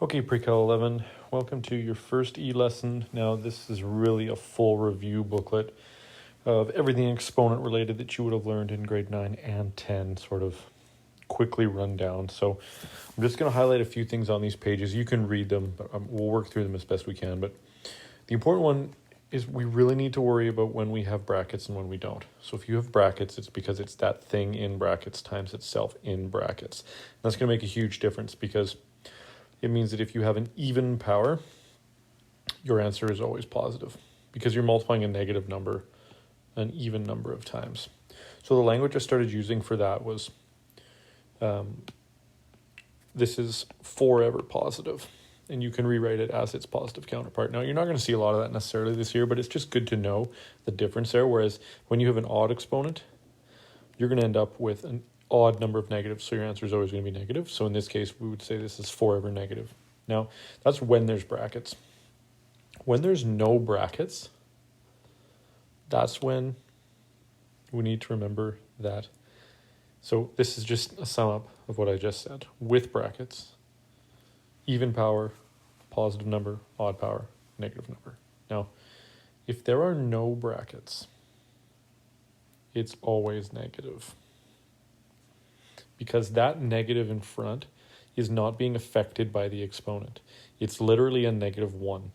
Okay, Pre-Cal 11, welcome to your first e-lesson. Now, this is really a full review booklet of everything exponent related that you would have learned in grade 9 and 10, sort of quickly run down. So I'm just going to highlight a few things on these pages. You can read them, but we'll work through them as best we can. But the important one is we really need to worry about when we have brackets and when we don't. So if you have brackets, it's because it's that thing in brackets times itself in brackets. And that's going to make a huge difference because it means that if you have an even power, your answer is always positive because you're multiplying a negative number an even number of times. So the language I started using for that was, this is forever positive, and you can rewrite it as its positive counterpart. Now, you're not going to see a lot of that necessarily this year, but it's just good to know the difference there. Whereas when you have an odd exponent, you're going to end up with an odd number of negatives, so your answer is always going to be negative. So in this case, we would say this is forever negative. Now, that's when there's brackets. When there's no brackets, that's when we need to remember that. So this is just a sum up of what I just said. With brackets, even power, positive number, odd power, negative number. Now, if there are no brackets, it's always negative, because that negative in front is not being affected by the exponent. It's literally a -1.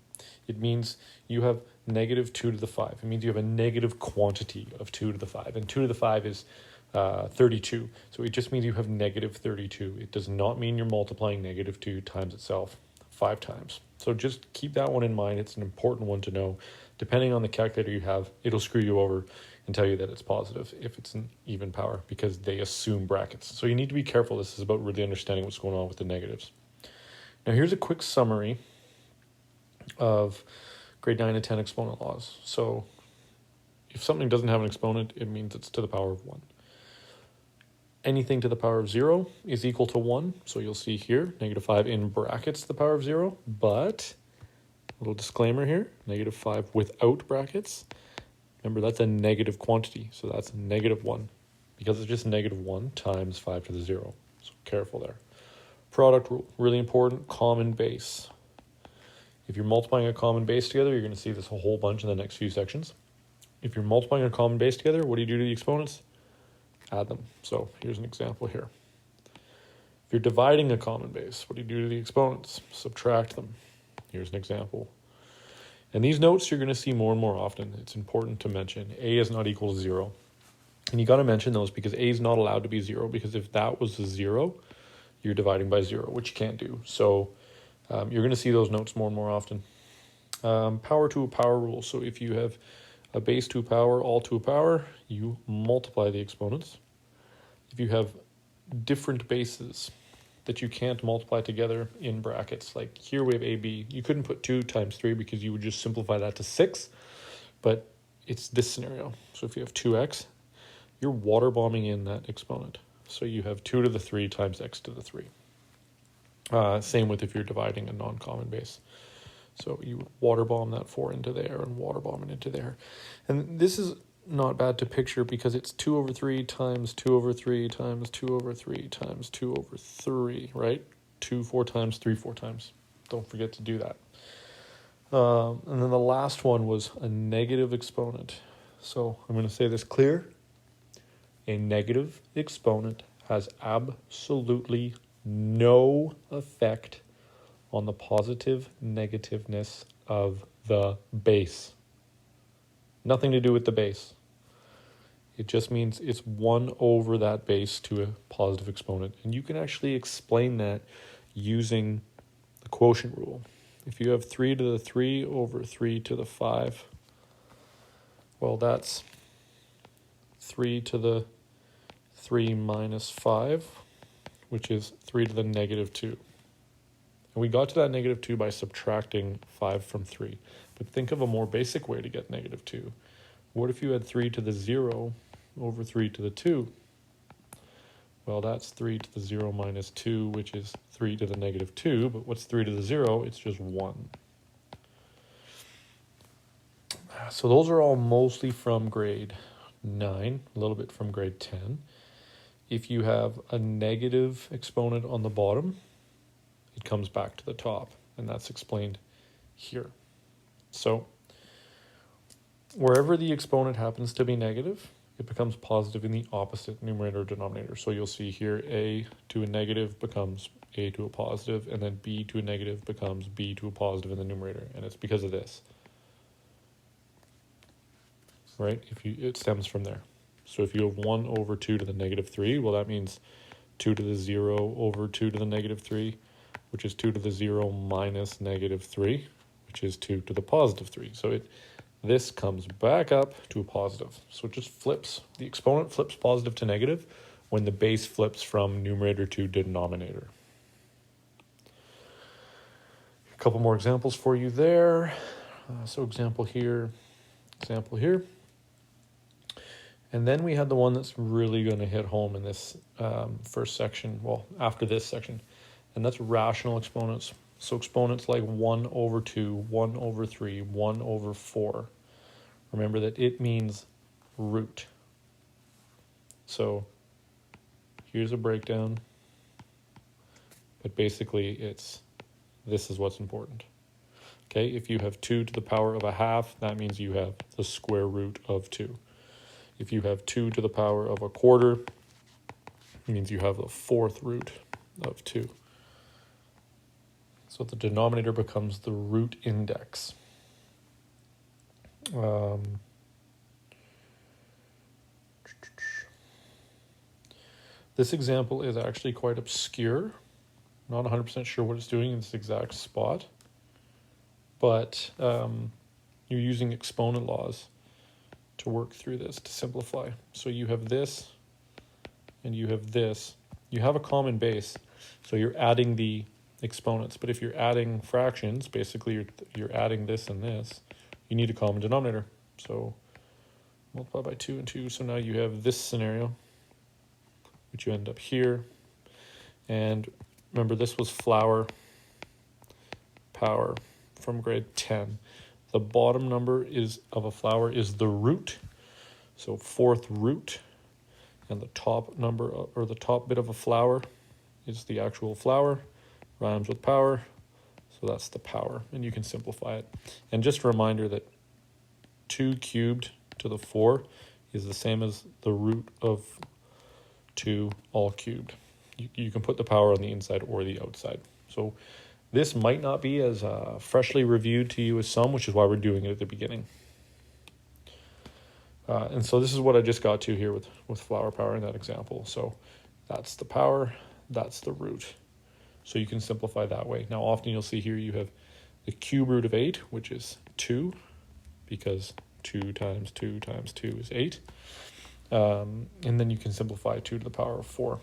It means you have -2 to the 5. It means you have a negative quantity of 2 to the 5. And 2 to the 5 is 32. So it just means you have -32. It does not mean you're multiplying -2 times itself 5 times. So just keep that one in mind. It's an important one to know. Depending on the calculator you have, it'll screw you over and tell you that it's positive if it's an even power because they assume brackets. So you need to be careful. This is about really understanding what's going on with the negatives. Now here's a quick summary of grade 9 and 10 exponent laws. So if something doesn't have an exponent, it means it's to the power of 1. Anything to the power of 0 is equal to 1. So you'll see here, -5 in brackets to the power of 0, but little disclaimer here, -5 without brackets. Remember, that's a negative quantity, so that's -1, because it's just -1 times 5 to the 0. So careful there. Product rule, really important, common base. If you're multiplying a common base together, you're going to see this a whole bunch in the next few sections. If you're multiplying a common base together, what do you do to the exponents? Add them. So here's an example here. If you're dividing a common base, what do you do to the exponents? Subtract them. Here's an example. And these notes you're going to see more and more often. It's important to mention a is not equal to 0. And you got to mention those because a is not allowed to be 0, because if that was a 0, you're dividing by 0, which you can't do. So you're going to see those notes more and more often. Power to a power rule. So if you have a base to a power, all to a power, you multiply the exponents. If you have different bases that you can't multiply together in brackets, like here we have AB, you couldn't put 2 times 3 because you would just simplify that to 6, but it's this scenario. So if you have 2x, you're water bombing in that exponent. So you have 2 to the 3 times x to the 3. Same with if you're dividing a non-common base. So you water bomb that 4 into there and water bomb it into there. And this is not bad to picture because it's 2 over 3 times 2 over 3 times 2 over 3 times 2 over 3, right? 2 4 times, 3 4 times. Don't forget to do that. And then the last one was a negative exponent. So I'm going to say this clear. A negative exponent has absolutely no effect on the positive negativeness of the base. Nothing to do with the base. It just means it's 1 over that base to a positive exponent. And you can actually explain that using the quotient rule. If you have 3 to the 3 over 3 to the 5, well, that's 3 to the 3 minus 5, which is 3 to the -2. And we got to that -2 by subtracting 5 from 3. But think of a more basic way to get -2. What if you had 3 to the 0 over 3 to the 2? Well, that's 3 to the 0 minus 2, which is 3 to the -2. But what's 3 to the 0? It's just 1. So those are all mostly from grade 9, a little bit from grade 10. If you have a negative exponent on the bottom, it comes back to the top, and that's explained here. So wherever the exponent happens to be negative, it becomes positive in the opposite numerator or denominator. So you'll see here a to a negative becomes a to a positive, and then b to a negative becomes b to a positive in the numerator, and it's because of this. Right? It stems from there. So if you have 1 over 2 to the negative 3, well, that means 2 to the 0 over 2 to the negative 3, which is 2 to the 0 minus negative 3, which is 2 to the positive 3. So this comes back up to a positive. So it just flips. The exponent flips positive to negative when the base flips from numerator to denominator. A couple more examples for you there. So example here. And then we had the one that's really going to hit home in this first section, well, after this section, and that's rational exponents. So exponents like 1 over 2, 1 over 3, 1 over 4. Remember that it means root. So here's a breakdown, but basically this is what's important. Okay, if you have 2 to the power of a half, that means you have the square root of 2. If you have 2 to the power of a quarter, it means you have the fourth root of 2. So the denominator becomes the root index. This example is actually quite obscure. Not 100% sure what it's doing in this exact spot, but you're using exponent laws to work through this, to simplify. So you have this, and you have this. You have a common base, so you're adding the exponents. But if you're adding fractions, basically you're adding this and this, you need a common denominator. So multiply by 2 and 2. So now you have this scenario, which you end up here. And remember, this was flower power from grade 10. The bottom number of a flower is the root, so fourth root, and the top number, or the top bit of a flower, is the actual flower, rhymes with power, so that's the power, and you can simplify it. And just a reminder that 2 cubed to the 4 is the same as the root of 2 all cubed. You can put the power on the inside or the outside. So this might not be as freshly reviewed to you as some, which is why we're doing it at the beginning. And so this is what I just got to here with flower power in that example. So that's the power, that's the root. So you can simplify that way. Now often you'll see here you have the cube root of 8, which is 2, because 2 times 2 times 2 is 8. And then you can simplify 2 to the power of 4.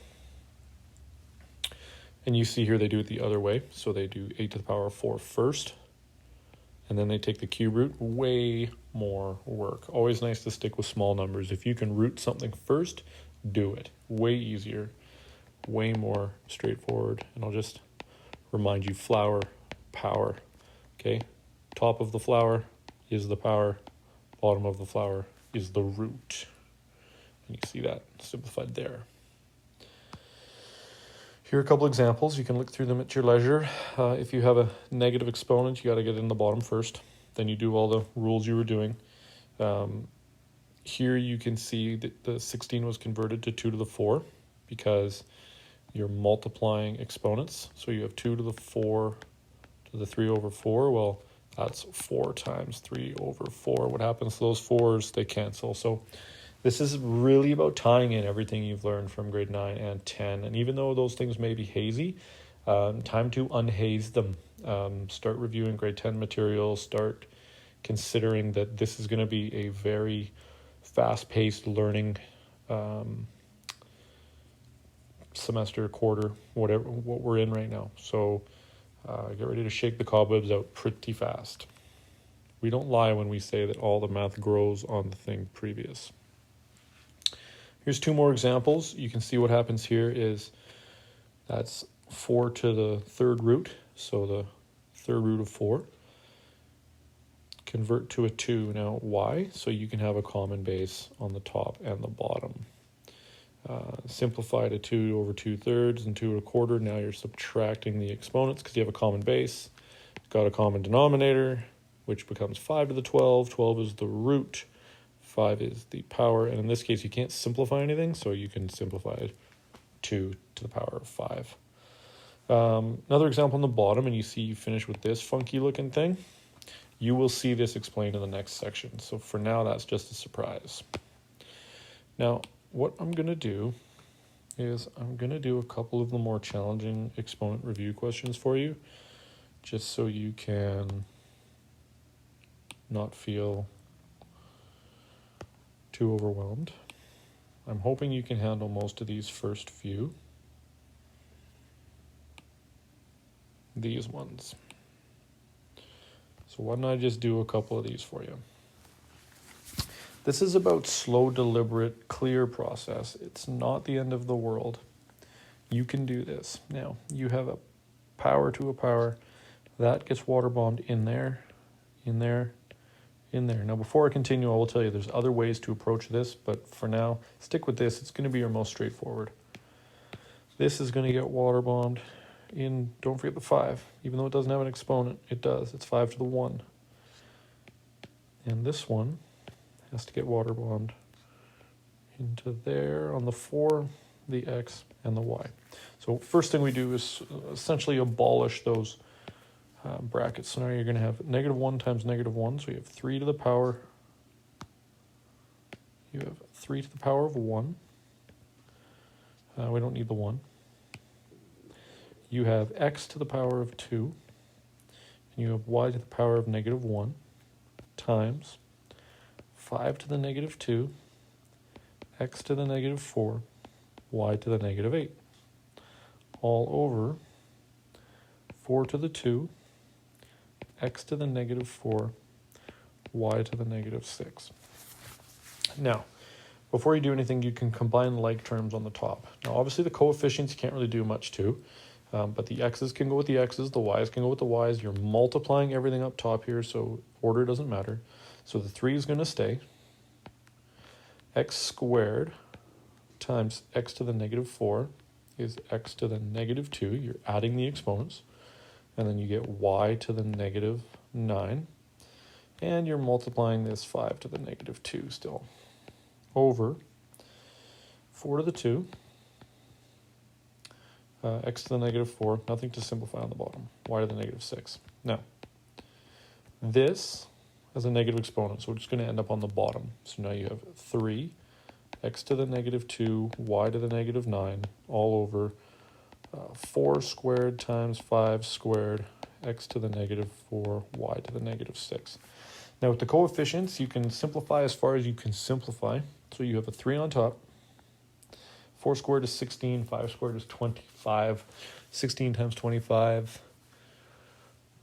And you see here they do it the other way. So they do 8 to the power of 4 first, and then they take the cube root. Way more work. Always nice to stick with small numbers. If you can root something first, do it. Way easier, way more straightforward. And I'll just remind you, flower, power. Okay, top of the flower is the power, bottom of the flower is the root. And you see that simplified there. Here are a couple examples. You can look through them at your leisure. If you have a negative exponent, you got to get it in the bottom first. Then you do all the rules you were doing. Here you can see that the 16 was converted to 2 to the 4 because you're multiplying exponents. So you have 2 to the 4 to the 3 over 4. Well, that's 4 times 3 over 4. What happens to those 4s? They cancel. So this is really about tying in everything you've learned from grade 9 and 10. And even though those things may be hazy, time to unhaze them. Start reviewing grade 10 material. Start considering that this is going to be a very fast-paced learning semester, quarter, what we're in right now. So get ready to shake the cobwebs out pretty fast. We don't lie when we say that all the math grows on the thing previous. Here's 2 more examples. You can see what happens here is that's 4 to the 3rd root, so the 3rd root of 4. Convert to a 2. Now, why? So you can have a common base on the top and the bottom. Simplify to 2 over 2/3 and 2 1/4. Now you're subtracting the exponents because you have a common base. Got a common denominator, which becomes 5 to the 12. 12 is the root. 5 is the power. And in this case, you can't simplify anything, so you can simplify 2 to the power of 5. Another example on the bottom, and you see you finish with this funky looking thing. You will see this explained in the next section. So for now, that's just a surprise. Now, what I'm going to do is I'm going to do a couple of the more challenging exponent review questions for you, just so you can not feel too overwhelmed. I'm hoping you can handle most of these first few. These ones. So why don't I just do a couple of these for you? This is about slow, deliberate, clear process. It's not the end of the world. You can do this. Now, you have a power to a power. That gets water bombed in there, in there, in there. Now, before I continue, I will tell you there's other ways to approach this, but for now, stick with this. It's going to be your most straightforward. This is going to get water bombed in, don't forget the 5. Even though it doesn't have an exponent, it does. It's 5 to the 1. And this one has to get water bombed into there on the 4, the x, and the y. So first thing we do is essentially abolish those brackets. So now you're going to have -1 times -1. So you have 3 to the power. You have 3 to the power of 1. We don't need the 1. You have x to the power of 2. And you have y to the power of -1 times 5 to the -2, x to the -4, y to the -8, all over 4 to the 2, x to the -4, y to the -6. Now, before you do anything, you can combine like terms on the top. Now, obviously, the coefficients you can't really do much to, but the x's can go with the x's, the y's can go with the y's. You're multiplying everything up top here, so order doesn't matter. So the 3 is going to stay. X squared times x to the -4 is x to the -2. You're adding the exponents. And then you get y to the -9. And you're multiplying this 5 to the -2 still. Over 4 to the 2. X to the -4. Nothing to simplify on the bottom. Y to the -6. Now, this as a negative exponent, so we're just going to end up on the bottom. So now you have 3, x to the -2, y to the -9, all over 4 squared times 5 squared, x to the -4, y to the -6. Now with the coefficients, you can simplify as far as you can simplify. So you have a 3 on top. 4 squared is 16, 5 squared is 25. 16 times 25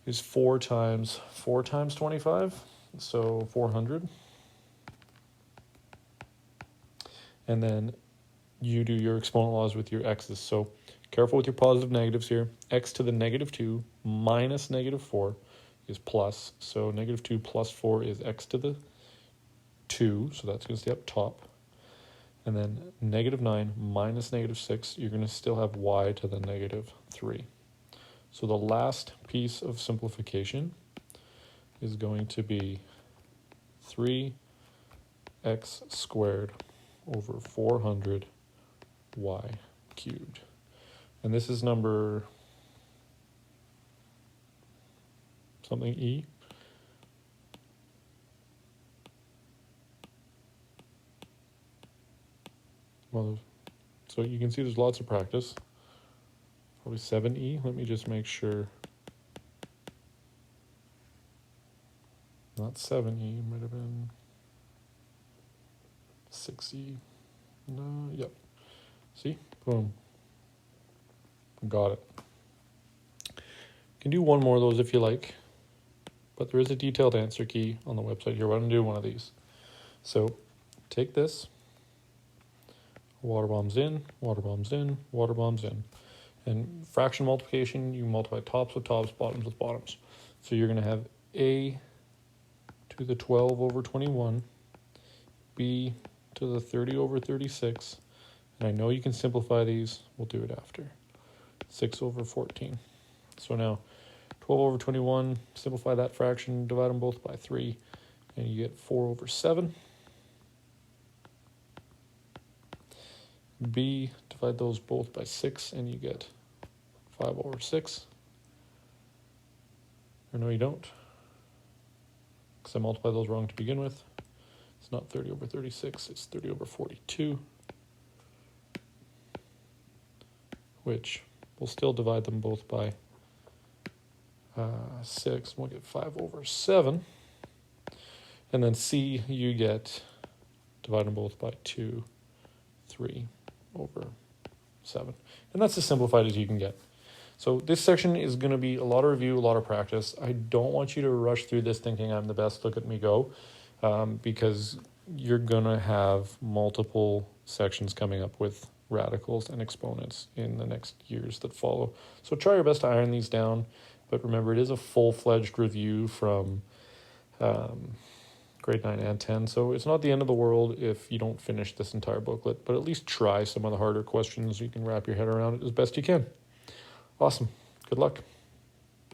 is 4 times 25. So 400. And then you do your exponent laws with your x's. So careful with your positive negatives here. X to the -2 minus -4 is plus. So -2 plus 4 is x to the 2. So that's going to stay up top. And then -9 minus -6, you're going to still have y to the -3. So the last piece of simplification is going to be 3x squared over 400 y cubed. And this is number something E. Well, so you can see there's lots of practice. Probably 7E. Let me just make sure. Not 7E, it might have been 6E. No, yep. See? Boom. Got it. You can do one more of those if you like, but there is a detailed answer key on the website here. I'm going to do one of these. So take this, water bombs in, water bombs in, water bombs in. And fraction multiplication, you multiply tops with tops, bottoms with bottoms. So you're going to have a to the 12 over 21, b to the 30 over 36, And I know you can simplify these. We'll do it after. 6 over 14. So now 12 over 21, simplify that fraction, divide them both by 3, and you get 4 over 7. B, divide those both by 6, and you get 5 over 6. Or no, you don't, because I multiplied those wrong to begin with. It's not 30 over 36, it's 30 over 42, which we'll still divide them both by 6. We'll get 5 over 7. And then C, you get, divide them both by 2, 3 over 7. And that's as simplified as you can get. So this section is going to be a lot of review, a lot of practice. I don't want you to rush through this thinking I'm the best, look at me go, because you're going to have multiple sections coming up with radicals and exponents in the next years that follow. So try your best to iron these down, but remember it is a full-fledged review from grade 9 and 10, so it's not the end of the world if you don't finish this entire booklet, but at least try some of the harder questions. You can wrap your head around it as best you can. Awesome. Good luck.